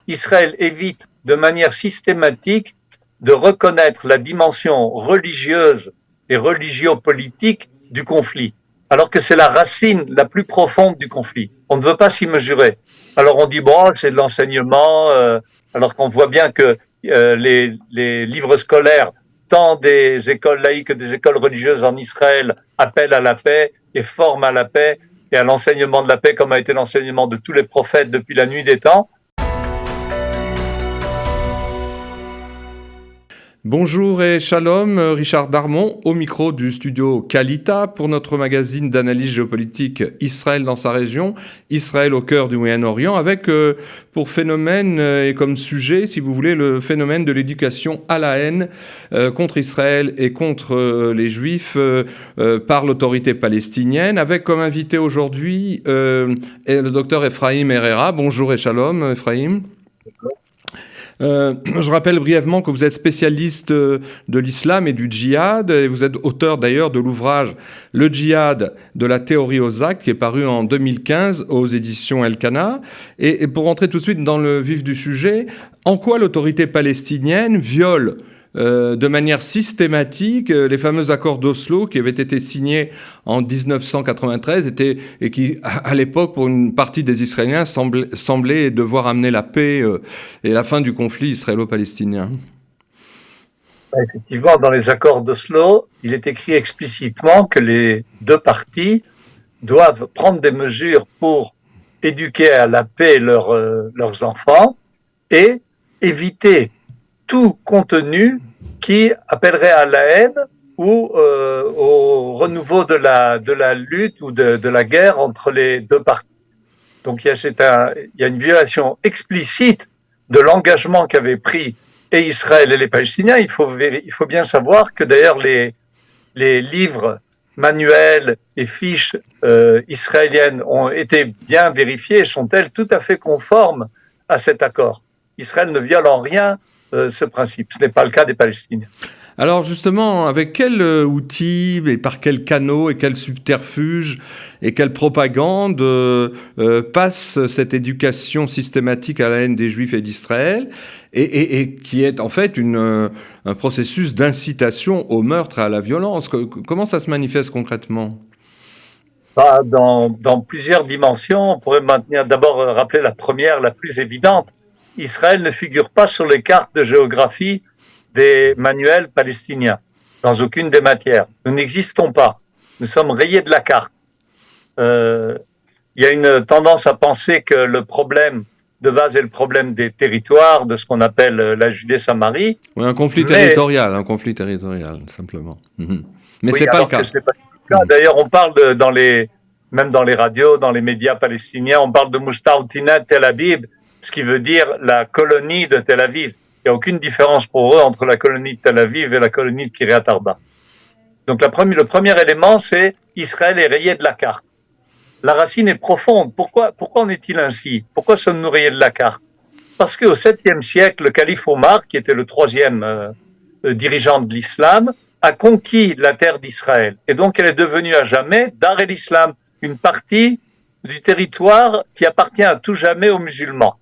Israël évite de manière systématique de reconnaître la dimension religieuse et religio-politique du conflit, alors que c'est la racine la plus profonde du conflit. On ne veut pas s'y mesurer. Alors on dit, bon, c'est de l'enseignement, alors qu'on voit bien que les livres scolaires, tant des écoles laïques que des écoles religieuses en Israël, appellent à la paix et forment à la paix et à l'enseignement de la paix, comme a été l'enseignement de tous les prophètes depuis la nuit des temps. Bonjour et shalom, Richard Darmon au micro du studio Kalita pour notre magazine d'analyse géopolitique Israël dans sa région, Israël au cœur du Moyen-Orient, avec pour phénomène et comme sujet, si vous voulez, le phénomène de l'éducation à la haine contre Israël et contre les Juifs par l'autorité palestinienne, avec comme invité aujourd'hui le docteur Ephraim Herrera. Bonjour et shalom, Ephraim. Je rappelle brièvement que vous êtes spécialiste de l'islam et du djihad, et vous êtes auteur d'ailleurs de l'ouvrage Le djihad de la théorie aux actes, qui est paru en 2015 aux éditions Elkana. Et pour rentrer tout de suite dans le vif du sujet, en quoi l'autorité palestinienne viole de manière systématique les fameux accords d'Oslo qui avaient été signés en 1993 et qui, à l'époque, pour une partie des Israéliens, semblaient devoir amener la paix et la fin du conflit israélo-palestinien. Effectivement, dans les accords d'Oslo, il est écrit explicitement que les deux parties doivent prendre des mesures pour éduquer à la paix leurs enfants et éviter tout contenu qui appellerait à la haine ou au renouveau de la lutte ou de la guerre entre les deux parties. Donc il y a une violation explicite de l'engagement qu'avaient pris et Israël et les Palestiniens. Il faut bien savoir que d'ailleurs les livres, manuels et fiches israéliennes ont été bien vérifiées et sont-elles tout à fait conformes à cet accord. Israël ne viole en rien ce principe. Ce n'est pas le cas des Palestiniens. Alors justement, avec quels outils et par quels canaux et quels subterfuges et quelle propagande passe cette éducation systématique à la haine des Juifs et d'Israël et qui est en fait un processus d'incitation au meurtre et à la violence. Comment ça se manifeste concrètement ? Dans plusieurs dimensions. On pourrait d'abord rappeler la première, la plus évidente. Israël ne figure pas sur les cartes de géographie des manuels palestiniens, dans aucune des matières. Nous n'existons pas. Nous sommes rayés de la carte. Il y a une tendance à penser que le problème de base est le problème des territoires, de ce qu'on appelle la Judée-Samarie. Oui, un conflit territorial, simplement. Mais c'est pas le cas. C'est pas le cas. D'ailleurs, on parle même dans les radios, dans les médias palestiniens, on parle de Mustautinat Tel Aviv, ce qui veut dire la colonie de Tel Aviv. Il n'y a aucune différence pour eux entre la colonie de Tel Aviv et la colonie de Kiryat Arba. Donc le premier élément, c'est Israël est rayé de la carte. La racine est profonde. Pourquoi en est-il ainsi ? Pourquoi sommes-nous rayés de la carte ? Parce qu'au 7e siècle, le calife Omar, qui était le troisième dirigeant de l'islam, a conquis la terre d'Israël. Et donc elle est devenue à jamais Dar el-Islam, une partie du territoire qui appartient à tout jamais aux musulmans.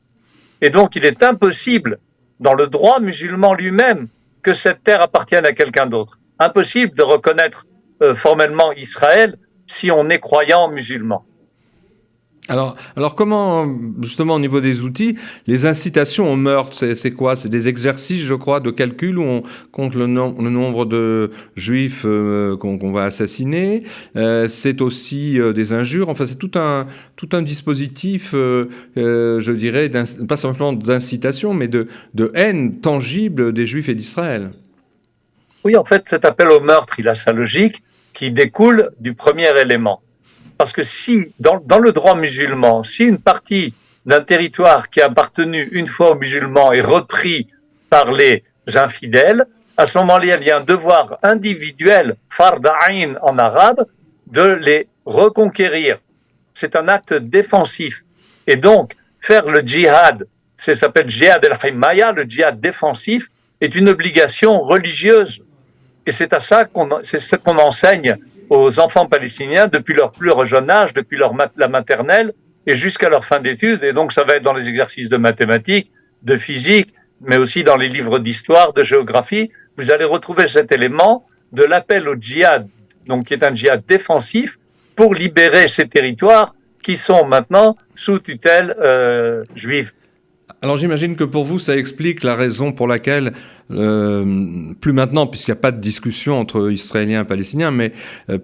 Et donc, il est impossible, dans le droit musulman lui-même, que cette terre appartienne à quelqu'un d'autre. Impossible de reconnaître formellement Israël si on est croyant musulman. Alors comment, justement, au niveau des outils, les incitations au meurtre, c'est quoi ? C'est des exercices, je crois, de calcul où on compte le nombre de juifs qu'on va assassiner. C'est aussi des injures. Enfin, c'est tout un dispositif, je dirais, pas simplement d'incitation, mais de haine tangible des juifs et d'Israël. Oui, en fait, cet appel au meurtre, il a sa logique qui découle du premier élément. Parce que si, dans le droit musulman, si une partie d'un territoire qui a appartenu une fois aux musulmans est repris par les infidèles, à ce moment-là, il y a un devoir individuel, fard ayn en arabe, de les reconquérir. C'est un acte défensif. Et donc, faire le djihad, ça s'appelle djihad el-himaya, le djihad défensif, est une obligation religieuse. Et c'est ce qu'on enseigne aux enfants palestiniens depuis leur plus jeune âge, depuis la maternelle et jusqu'à leur fin d'études. Et donc, ça va être dans les exercices de mathématiques, de physique, mais aussi dans les livres d'histoire, de géographie, vous allez retrouver cet élément de l'appel au djihad, donc qui est un djihad défensif pour libérer ces territoires qui sont maintenant sous tutelle juive. Alors j'imagine que pour vous, ça explique la raison pour laquelle, plus maintenant, puisqu'il n'y a pas de discussion entre Israéliens et Palestiniens, mais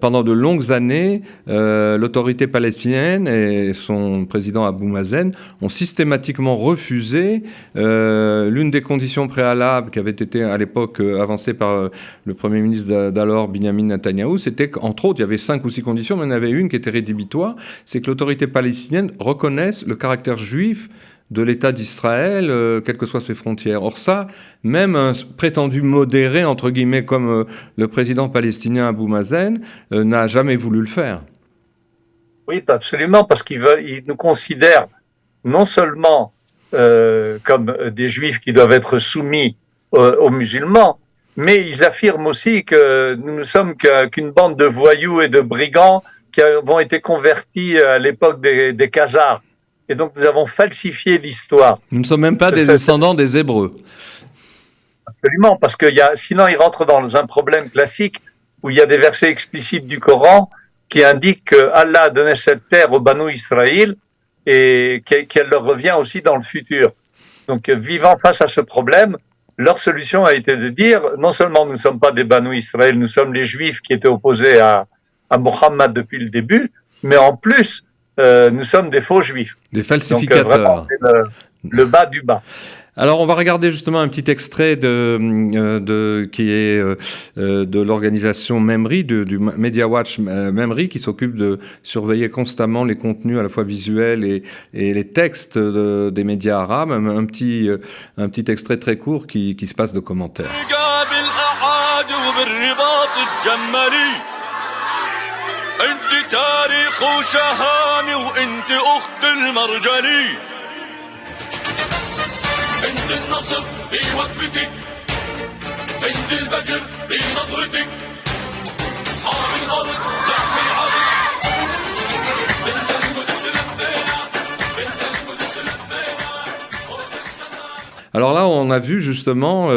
pendant de longues années, l'autorité palestinienne et son président Abou Mazen ont systématiquement refusé l'une des conditions préalables qui avait été à l'époque avancée par le Premier ministre d'alors, Binyamin Netanyahou. C'était qu'entre autres, il y avait 5 ou 6 conditions, mais il y en avait une qui était rédhibitoire, c'est que l'autorité palestinienne reconnaisse le caractère juif de l'État d'Israël, quelles que soient ses frontières. Or ça, même un prétendu modéré, entre guillemets, comme le président palestinien Abou Mazen, n'a jamais voulu le faire. Oui, absolument, parce qu'il nous considère non seulement comme des juifs qui doivent être soumis aux musulmans, mais ils affirment aussi que nous ne sommes qu'une bande de voyous et de brigands qui avons été convertis à l'époque des Khazars. Et donc, nous avons falsifié l'histoire. Nous ne sommes même pas des descendants des Hébreux. Absolument, parce que sinon, il rentre dans un problème classique où il y a des versets explicites du Coran qui indiquent que Allah a donné cette terre aux Banu Israël et qu'elle leur revient aussi dans le futur. Donc, vivant face à ce problème, leur solution a été de dire, non seulement nous ne sommes pas des Banu Israël, nous sommes les Juifs qui étaient opposés à Mohammed depuis le début, mais en plus, nous sommes des faux juifs. Des falsificateurs. Donc, vraiment, c'est le bas du bas. Alors, on va regarder justement un petit extrait qui est de l'organisation Memri, du Media Watch Memri, qui s'occupe de surveiller constamment les contenus à la fois visuels et les textes des médias arabes. Un petit extrait très court qui se passe de commentaires. انت تاريخ وشهامي وانت اخت المرجلي انت النصر في وقفتك انت الفجر في نظرتك صار الارض لحم العرض بنت القدس لبينا بنت القدس لبينا. Alors là, on a vu justement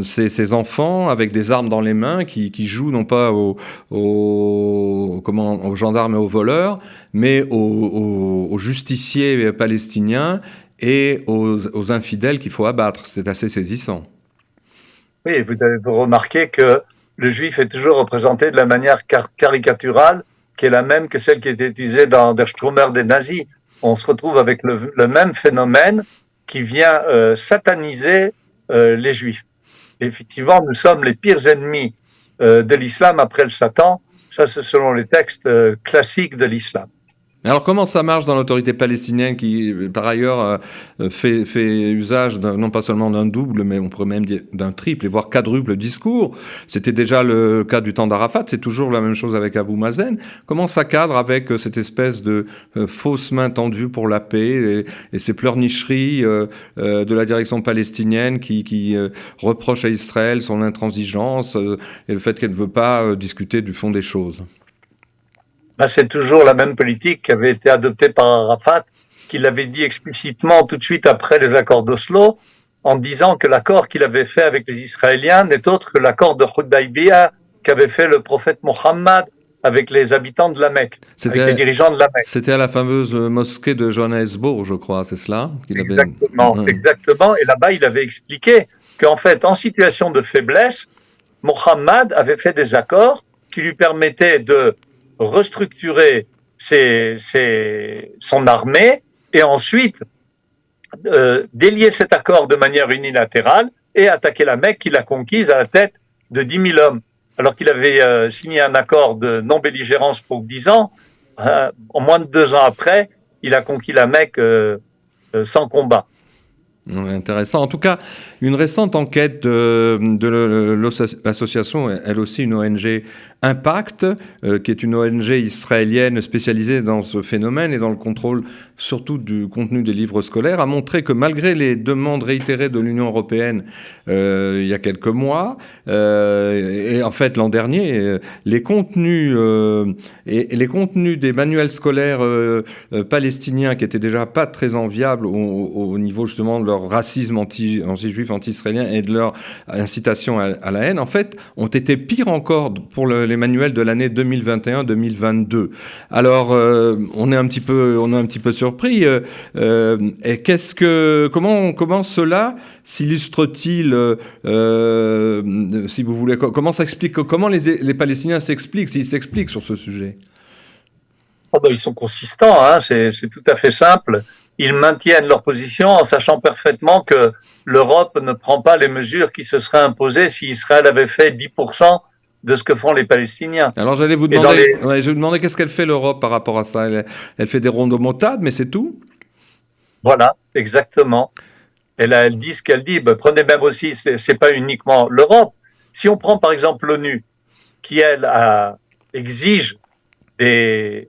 ces enfants avec des armes dans les mains qui jouent non pas aux gendarmes et aux voleurs, mais aux justiciers palestiniens et aux infidèles qu'il faut abattre. C'est assez saisissant. Oui, vous avez remarqué que le juif est toujours représenté de la manière caricaturale, qui est la même que celle qui était utilisée dans Der Stromer des nazis. On se retrouve avec le même phénomène qui vient sataniser les juifs. Et effectivement, nous sommes les pires ennemis de l'islam après le Satan. Ça, c'est selon les textes classiques de l'islam. Alors comment ça marche dans l'autorité palestinienne qui, par ailleurs, fait usage non pas seulement d'un double, mais on pourrait même dire d'un triple, et voire quadruple discours. C'était déjà le cas du temps d'Arafat, c'est toujours la même chose avec Abou Mazen. Comment ça cadre avec cette espèce de fausse main tendue pour la paix et ces pleurnicheries de la direction palestinienne qui reproche à Israël son intransigeance et le fait qu'elle ne veut pas discuter du fond des choses? C'est toujours la même politique qui avait été adoptée par Arafat, qui l'avait dit explicitement tout de suite après les accords d'Oslo, en disant que l'accord qu'il avait fait avec les Israéliens n'est autre que l'accord de Hudaybiyah qu'avait fait le prophète Mohammed avec les habitants de la Mecque, avec les dirigeants de la Mecque. C'était à la fameuse mosquée de Johannesburg, je crois, c'est cela Exactement. Et là-bas, il avait expliqué qu'en fait, en situation de faiblesse, Mohammed avait fait des accords qui lui permettaient de restructurer son armée et ensuite délier cet accord de manière unilatérale et attaquer la Mecque qu'il a conquise à la tête de 10 000 hommes. Alors qu'il avait signé un accord de non-belligérance pour 10 ans, en moins de 2 ans après, il a conquis la Mecque sans combat. Intéressant. En tout cas, une récente enquête de l'association, elle aussi une ONG Impact, qui est une ONG israélienne spécialisée dans ce phénomène et dans le contrôle surtout du contenu des livres scolaires, a montré que malgré les demandes réitérées de l'Union européenne il y a quelques mois, et en fait l'an dernier, les contenus des manuels scolaires palestiniens, qui étaient déjà pas très enviables au niveau justement de leur racisme anti-juif, anti-israélien et de leur incitation à la haine, en fait, ont été pires encore pour les manuels de l'année 2021-2022. Alors, on est un petit peu surpris. Et comment cela s'illustre-t-il, si vous voulez, comment les Palestiniens s'expliquent, s'ils s'expliquent sur ce sujet? Oh ben, ils sont consistants, hein, c'est tout à fait simple. Ils maintiennent leur position en sachant parfaitement que l'Europe ne prend pas les mesures qui se seraient imposées si Israël avait fait 10% de ce que font les Palestiniens. Alors j'allais vous demander, je vais vous demander qu'est-ce qu'elle fait l'Europe par rapport à ça. Elle fait des rondo-motades, mais c'est tout? Voilà, exactement. Et là, elle dit ce qu'elle dit. Ben, prenez même aussi, c'est pas uniquement l'Europe. Si on prend par exemple l'ONU, qui elle exige de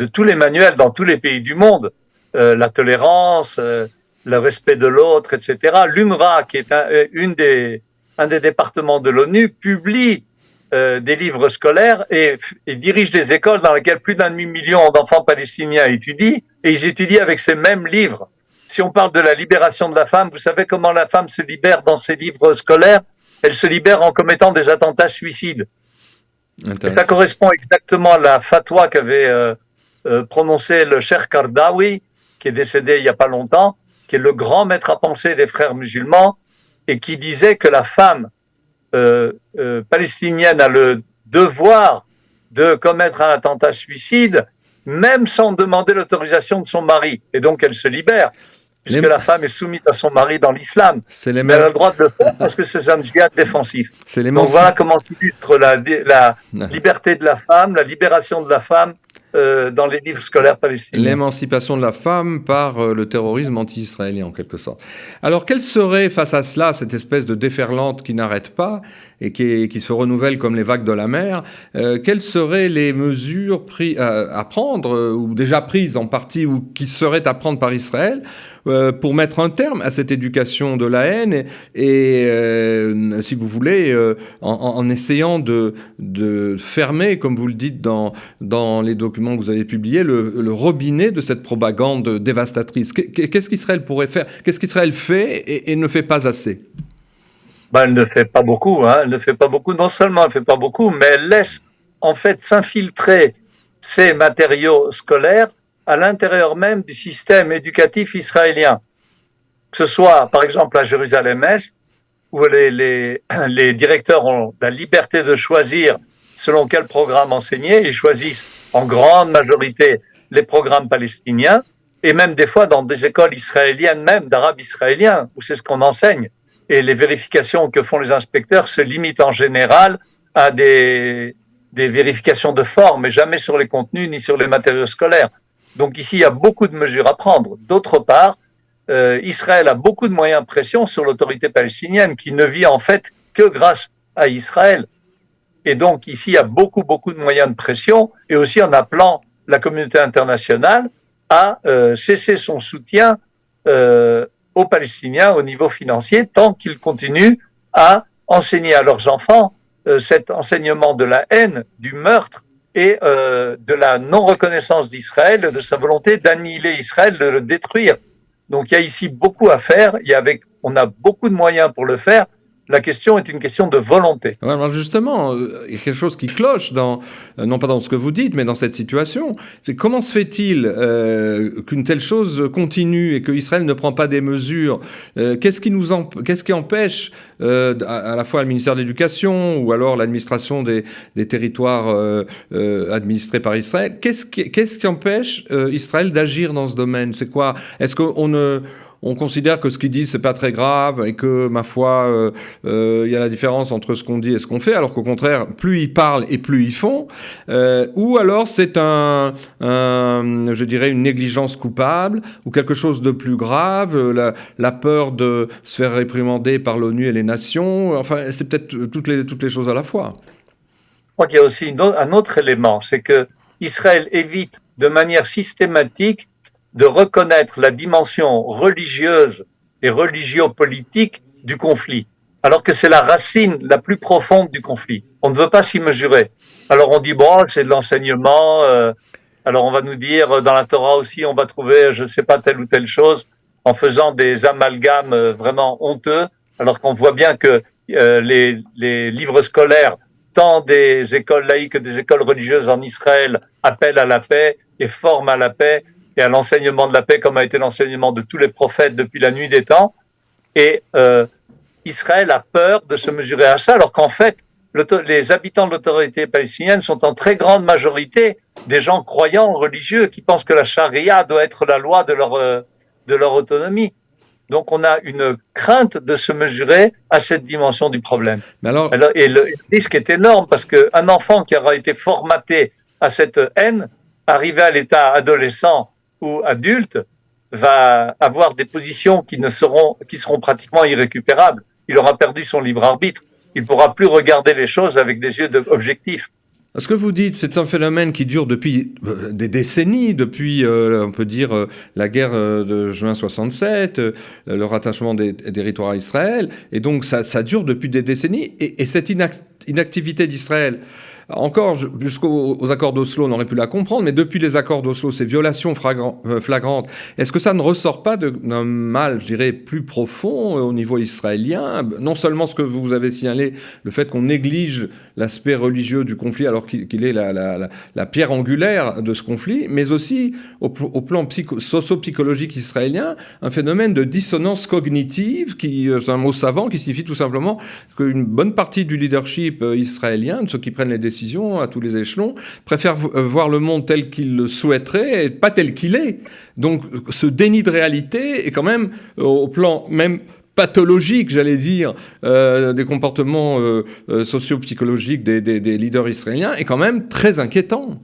tous les manuels dans tous les pays du monde, la tolérance, le respect de l'autre, etc. L'UNRWA, qui est un des départements de l'ONU, publie des livres scolaires et dirige des écoles dans lesquelles plus d'1,5 million d'enfants palestiniens étudient, et ils étudient avec ces mêmes livres. Si on parle de la libération de la femme, vous savez comment la femme se libère dans ses livres scolaires? Elle se libère en commettant des attentats suicides. Et ça correspond exactement à la fatwa qu'avait prononcé le Cheikh Kardawi, qui est décédé il n'y a pas longtemps, qui est le grand maître à penser des frères musulmans, et qui disait que la femme palestinienne a le devoir de commettre un attentat suicide, même sans demander l'autorisation de son mari. Et donc elle se libère, puisque la femme est soumise à son mari dans l'islam. Mais elle a le droit de le faire parce que c'est un djihad défensif. Donc voilà comment s'illustre la liberté de la femme, la libération de la femme dans les livres scolaires palestiniens. L'émancipation de la femme par le terrorisme anti-israélien, en quelque sorte. Alors, quelle serait, face à cela, cette espèce de déferlante qui n'arrête pas et qui se renouvelle comme les vagues de la mer, quelles seraient les mesures à prendre, ou déjà prises en partie, ou qui seraient à prendre par Israël, pour mettre un terme à cette éducation de la haine et si vous voulez, en essayant de fermer, comme vous le dites dans les documents que vous avez publiés, le robinet de cette propagande dévastatrice. Qu'est-ce qu'Israël pourrait faire? Qu'est-ce qu'Israël fait et ne fait pas assez? Elle ne fait pas beaucoup, hein. Elle ne fait pas beaucoup. Non seulement elle ne fait pas beaucoup, mais elle laisse en fait s'infiltrer ces matériaux scolaires à l'intérieur même du système éducatif israélien. Que ce soit, par exemple, à Jérusalem-Est, où les directeurs ont la liberté de choisir selon quel programme enseigner. Ils choisissent en grande majorité les programmes palestiniens, et même des fois dans des écoles israéliennes, même d'arabes israéliens, où c'est ce qu'on enseigne. Et les vérifications que font les inspecteurs se limitent en général à des vérifications de forme, mais jamais sur les contenus ni sur les matériaux scolaires. Donc ici, il y a beaucoup de mesures à prendre. D'autre part, Israël a beaucoup de moyens de pression sur l'autorité palestinienne, qui ne vit en fait que grâce à Israël. Et donc ici, il y a beaucoup de moyens de pression, et aussi en appelant la communauté internationale à cesser son soutien aux Palestiniens au niveau financier, tant qu'ils continuent à enseigner à leurs enfants cet enseignement de la haine, du meurtre et de la non-reconnaissance d'Israël, de sa volonté d'annihiler Israël, de le détruire. Donc il y a ici beaucoup à faire, on a beaucoup de moyens pour le faire. La question est une question de volonté. Alors justement, il y a quelque chose qui cloche, non pas dans ce que vous dites, mais dans cette situation. Comment se fait-il qu'une telle chose continue et qu'Israël ne prend pas des mesures? Qu'est-ce qui empêche à la fois le ministère de l'Éducation ou alors l'administration des territoires administrés par Israël? Qu'est-ce qui empêche Israël d'agir dans ce domaine? C'est quoi? Est-ce qu'on considère que ce qu'ils disent, c'est pas très grave et que, ma foi, il y a la différence entre ce qu'on dit et ce qu'on fait, alors qu'au contraire, plus ils parlent et plus ils font, ou alors c'est je dirais, une négligence coupable ou quelque chose de plus grave, la peur de se faire réprimander par l'ONU et les nations, enfin, c'est peut-être toutes les choses à la fois. crois qu'il y a aussi un autre élément, c'est que Israël évite de manière systématique de reconnaître la dimension religieuse et religio-politique du conflit, alors que c'est la racine la plus profonde du conflit. On ne veut pas s'y mesurer. Alors on dit, bon, c'est de l'enseignement, alors on va nous dire, dans la Torah aussi, on va trouver, je ne sais pas, telle ou telle chose, en faisant des amalgames vraiment honteux, alors qu'on voit bien que les livres scolaires, tant des écoles laïques que des écoles religieuses en Israël, appellent à la paix et forment à la paix et à l'enseignement de la paix, comme a été l'enseignement de tous les prophètes depuis la nuit des temps. Et Israël a peur de se mesurer à ça, alors qu'en fait, les habitants de l'autorité palestinienne sont en très grande majorité des gens croyants, religieux, qui pensent que la charia doit être la loi de leur autonomie. Donc on a une crainte de se mesurer à cette dimension du problème. Mais alors, Et le risque est énorme parce qu'un enfant qui aura été formaté à cette haine, arrivé à l'état adolescent ou adulte, va avoir des positions qui seront pratiquement irrécupérables. Il aura perdu son libre arbitre. Il ne pourra plus regarder les choses avec des yeux objectifs. ce que vous dites, c'est un phénomène qui dure depuis des décennies, depuis, on peut dire, la guerre de juin 67, le rattachement des territoires à Israël, et donc ça dure depuis des décennies, et cette inactivité d'Israël, encore jusqu'aux accords d'Oslo, on aurait pu la comprendre, mais depuis les accords d'Oslo, ces violations flagrantes, est-ce que ça ne ressort pas d'un mal, je dirais, plus profond au niveau israélien? Non seulement ce que vous avez signalé, le fait qu'on néglige l'aspect religieux du conflit alors qu'il est la pierre angulaire de ce conflit, mais aussi au plan socio-psychologique israélien, un phénomène de dissonance cognitive, c'est un mot savant qui signifie tout simplement qu'une bonne partie du leadership israélien, de ceux qui prennent les décisions à tous les échelons, préfèrent voir le monde tel qu'ils le souhaiteraient et pas tel qu'il est. Donc ce déni de réalité est quand même, au plan même pathologique, j'allais dire, des comportements socio-psychologiques des leaders israéliens, est quand même très inquiétant.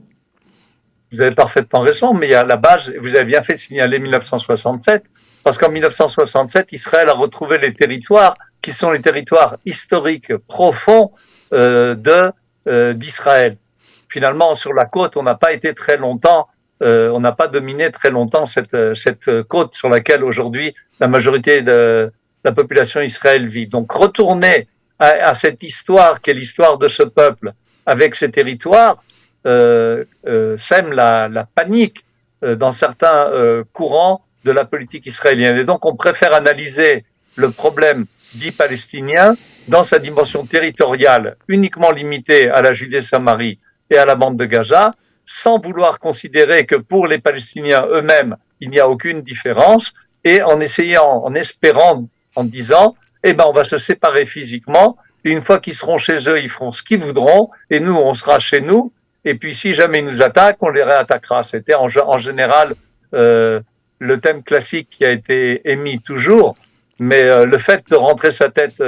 Vous avez parfaitement raison, mais il y a la base, vous avez bien fait de signaler 1967, parce qu'en 1967, Israël a retrouvé les territoires qui sont les territoires historiques profonds d'Israël. Finalement, sur la côte, on n'a pas été très longtemps, on n'a pas dominé très longtemps cette côte sur laquelle aujourd'hui la majorité de la population israélienne vit. Donc, retourner à cette histoire qui est l'histoire de ce peuple avec ces territoires sème la panique dans certains courants de la politique israélienne. Et donc, on préfère analyser le problème dit palestinien dans sa dimension territoriale, uniquement limitée à la Judée-Samarie et à la bande de Gaza, sans vouloir considérer que pour les Palestiniens eux-mêmes, il n'y a aucune différence, et en espérant, en disant, on va se séparer physiquement, et une fois qu'ils seront chez eux, ils feront ce qu'ils voudront, et nous, on sera chez nous, et puis si jamais ils nous attaquent, on les réattaquera. C'était en général le thème classique qui a été émis toujours, mais le fait de rentrer sa tête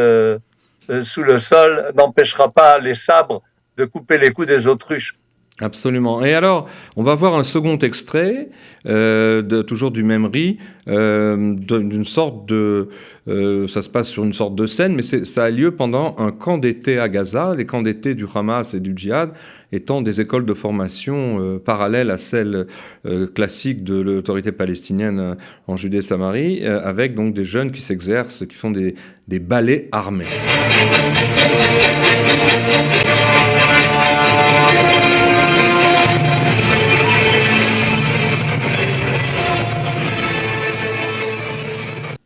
sous le sol n'empêchera pas les sabres de couper les coups des autruches. Absolument. Et alors, on va voir un second extrait, toujours du même riz, d'une sorte de... ça se passe sur une sorte de scène, mais ça a lieu pendant un camp d'été à Gaza, les camps d'été du Hamas et du Djihad étant des écoles de formation parallèles à celles classiques de l'autorité palestinienne en Judée-Samarie, avec donc des jeunes qui s'exercent, qui font des ballets armés.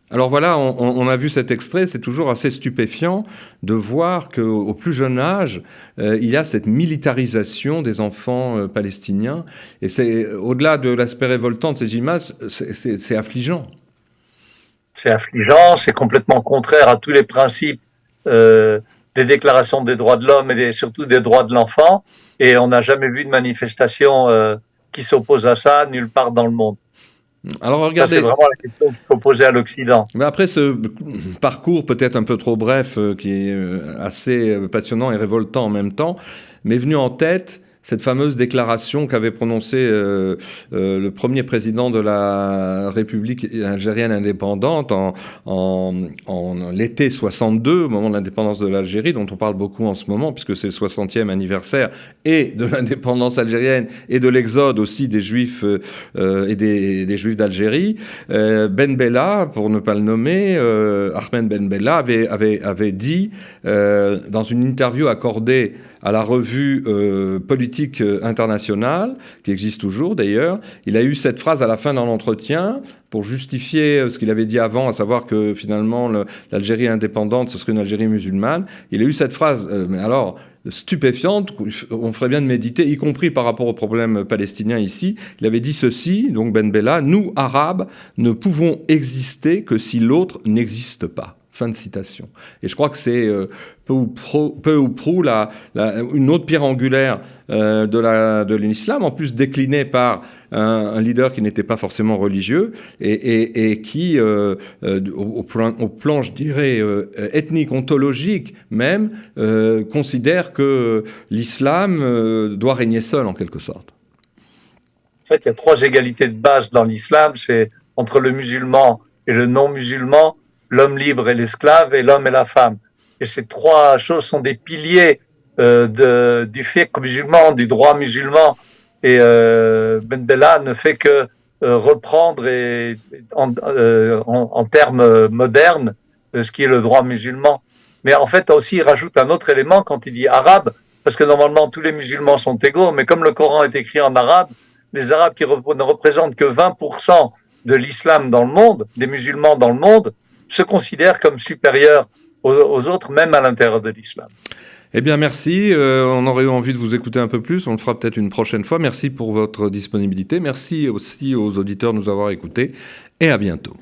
Alors voilà, on a vu cet extrait, c'est toujours assez stupéfiant de voir qu'au plus jeune âge, il y a cette militarisation des enfants palestiniens. Et c'est au-delà de l'aspect révoltant de ces images, c'est affligeant. C'est affligeant, c'est complètement contraire à tous les principes des déclarations des droits de l'homme et surtout des droits de l'enfant. Et on n'a jamais vu de manifestation qui s'oppose à ça nulle part dans le monde. Alors regardez, ça, c'est vraiment la question qu'il faut poser à l'Occident. Mais après ce parcours peut-être un peu trop bref, qui est assez passionnant et révoltant en même temps, m'est venu en tête cette fameuse déclaration qu'avait prononcée le premier président de la République algérienne indépendante en l'été 62, au moment de l'indépendance de l'Algérie, dont on parle beaucoup en ce moment, puisque c'est le 60e anniversaire et de l'indépendance algérienne et de l'exode aussi des Juifs et des Juifs d'Algérie. Ben Bella, pour ne pas le nommer, Ahmed Ben Bella avait dit dans une interview accordée à la revue Politique internationale, qui existe toujours d'ailleurs, il a eu cette phrase à la fin d'un entretien pour justifier ce qu'il avait dit avant, à savoir que finalement l'Algérie indépendante, ce serait une Algérie musulmane. Il a eu cette phrase, mais alors stupéfiante, on ferait bien de méditer, y compris par rapport au problème palestinien ici. Il avait dit ceci, donc Ben Bella: nous, Arabes, ne pouvons exister que si l'autre n'existe pas. Fin de citation. Et je crois que c'est peu ou prou une autre pierre angulaire de l'islam, en plus déclinée par un leader qui n'était pas forcément religieux et qui, au plan, je dirais, ethnique, ontologique même, considère que l'islam doit régner seul en quelque sorte. En fait, il y a 3 égalités de base dans l'islam, c'est entre le musulman et le non-musulman, l'homme libre et l'esclave, et l'homme et la femme. Et ces 3 choses sont des piliers du fiqh musulman, du droit musulman. Et Ben Bella ne fait que reprendre en termes modernes ce qui est le droit musulman. Mais en fait, aussi, il rajoute un autre élément quand il dit arabe, parce que normalement, tous les musulmans sont égaux, mais comme le Coran est écrit en arabe, les Arabes qui ne représentent que 20% de l'islam dans le monde, des musulmans dans le monde, se considèrent comme supérieurs aux autres, même à l'intérieur de l'islam. Eh bien, merci. On aurait eu envie de vous écouter un peu plus. On le fera peut-être une prochaine fois. Merci pour votre disponibilité. Merci aussi aux auditeurs de nous avoir écoutés. Et à bientôt.